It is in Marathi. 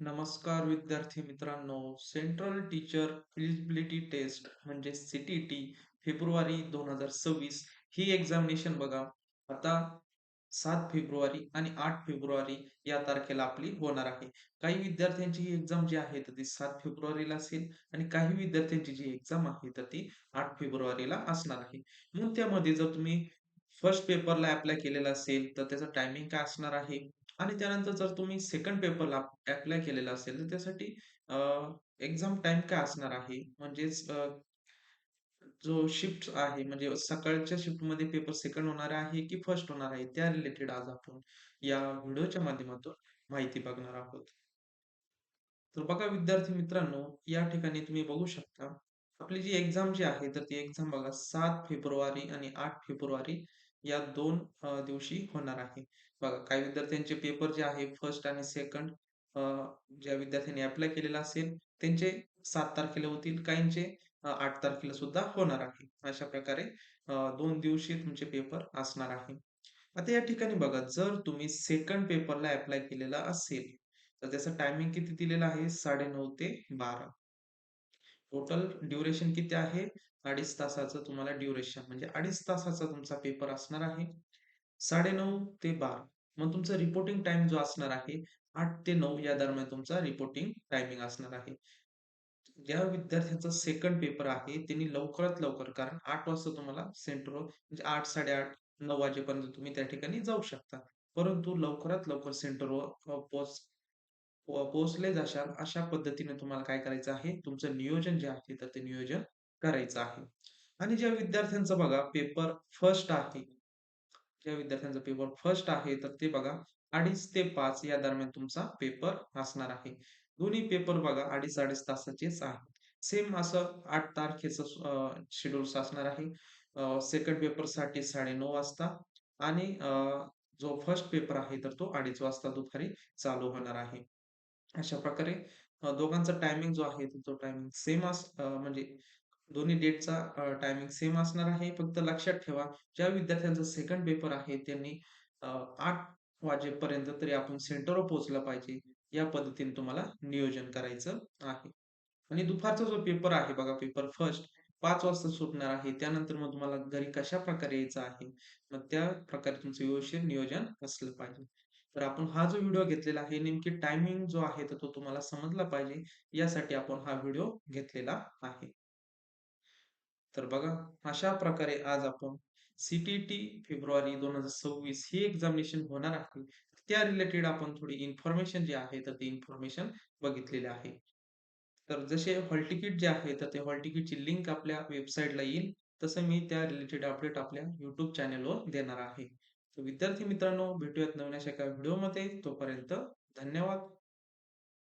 नमस्कार विद्यार्थी मित्रांनो. सेंट्रल टीचर एलिजिबिलिटी टेस्ट म्हणजे सीटीटी फेब्रुवारी 2026 ही एक्झामिनेशन बघा. आता 7 फेब्रुवारी आणि 8 फेब्रुवारी या तारखेला आपली होणार आहे. काही विद्यार्थ्यांची ही एक्झाम जी आहे तर ती 7 फेब्रुवारीला असेल आणि काही विद्यार्थ्यांची जी एक्झाम आहे तर ती 8 फेब्रुवारीला असणार आहे. मग त्यामध्ये जर तुम्ही फर्स्ट पेपरला अप्लाय केलेला असेल तर त्याचं टायमिंग काय असणार आहे आणि त्यानंतर जर तुम्ही सेकंड पेपरला अप्लाय केलेला असेल, तर त्यासाठी एक्झाम टाईम काय असणार आहे? म्हणजेच जो शिफ्ट आहे म्हणजे सकाळच्या शिफ्टमध्ये पेपर सेकंड होणार आहे की फर्स्ट होणार आहे? त्या रिलेटेड आज आपण या व्हिडिओच्या माध्यमातून माहिती बघणार आहोत. तर बघा विद्यार्थी मित्रांनो, या ठिकाणी तुम्ही बघू शकता, आपली जी एक्झाम जी आहे, तर ती एक्झाम बघा 7 फेब्रुवारी आणि 8 फेब्रुवारी या 2 दिवशी होणार आहे. बघा काही विद्यार्थ्यांचे पेपर जे आहे फर्स्ट आणि सेकंड ज्या विद्यार्थ्यांनी अप्लाय केलेला असेल, त्यांचे 7 तारखेला होतील, काहींचे 8 तारखेला सुद्धा होणार आहे. अशा प्रकारे 2 दिवशी तुमचे पेपर असणार आहे. आता या ठिकाणी बघा, जर तुम्ही सेकंड पेपरला अप्लाय केलेला असेल, तर त्याचं टायमिंग किती दिलेलं आहे? 9:30 ते 12. टोटल ड्युरेशन किती आहे? 2.5 तासाचं तुम्हाला ड्युरेशन म्हणजे 2.5 तासाचा तुमचा पेपर असणार आहे. 9:30 ते 12. मग तुमचा रिपोर्टिंग टाईम जो असणार आहे, 8 ते 9 या दरम्यान तुमचा रिपोर्टिंग टायमिंग असणार आहे. ज्या विद्यार्थ्यांचा सेकंड पेपर आहे, त्यांनी लवकरात लवकर कारण 8 वाजता तुम्हाला सेंटरवर म्हणजे 8, 8:30, 9 वाजेपर्यंत तुम्ही त्या ठिकाणी जाऊ शकता. परंतु लवकरात लवकर सेंटरवर पोहोचले जाशाल अशा पद्धतीने तुम्हाला काय करायचं आहे, तुमचं नियोजन जे आहे, तर ते नियोजन करायचं आहे. आणि ज्या विद्यार्थ्यांचा बघा पेपर फर्स्ट आहे, ज्या विद्यार्थ्यांचा पेपर फर्स्ट आहे, तर ते बघा 2:30 ते 5 या दरम्यान तुमचा पेपर असणार आहे. दोन्ही पेपर बघा 2.5-2.5 तासाचेच आहेत. सेम असं 8 तारखेचं शेड्यूल्स असणार आहे. सेकंड पेपरसाठी 9:30 वाजता आणि जो फर्स्ट पेपर आहे, तर तो 2:30 वाजता दुपारी चालू होणार आहे. अशा प्रकारे दोघांचा टायमिंग जो आहे, तो टायमिंग सेम म्हणजे दोन्ही डेटचा टायमिंग सेम असणार आहे. फक्त लक्षात ठेवा, ज्या विद्यार्थ्यांचा सेकंड पेपर आहे, त्यांनी 8 वाजेपर्यंत तरी आपण सेंटरवर पोहोचलं पाहिजे. या पद्धतीने तुम्हाला नियोजन करायचं आहे. आणि दुपारचा जो पेपर आहे बघा, पेपर फर्स्ट 5 वाजता सुटणार आहे. त्यानंतर मग तुम्हाला घरी कशाप्रकारे यायचं आहे, मग त्या प्रकारे तुमचं व्यवस्थित नियोजन असलं पाहिजे. तर आपण हा जो व्हिडिओ घेतलेला आहे, नेमकी टायमिंग जो आहे, तर तो तुम्हाला समजला पाहिजे, यासाठी आपण हा व्हिडिओ घेतलेला आहे. तर बघा, अशा प्रकारे आज आपण सी-टी-टी फेब्रुवारी 2026 ही एक्झामिनेशन होणार आहे. त्या रिलेटेड आपण थोडी इन्फॉर्मेशन जी आहे, तर ती इन्फॉर्मेशन बघितलेली आहे. तर जसे हॉल तिकीट जे आहे, तर ते हॉल तिकीटची लिंक आपल्या वेबसाईटला येईल. तसं मी त्या रिलेटेड अपडेट आपल्या YouTube चॅनलवर देणार आहे. तर विद्यार्थी मित्रांनो, भेटूयात नवीन अशा एका व्हिडिओमध्ये. तोपर्यंत धन्यवाद.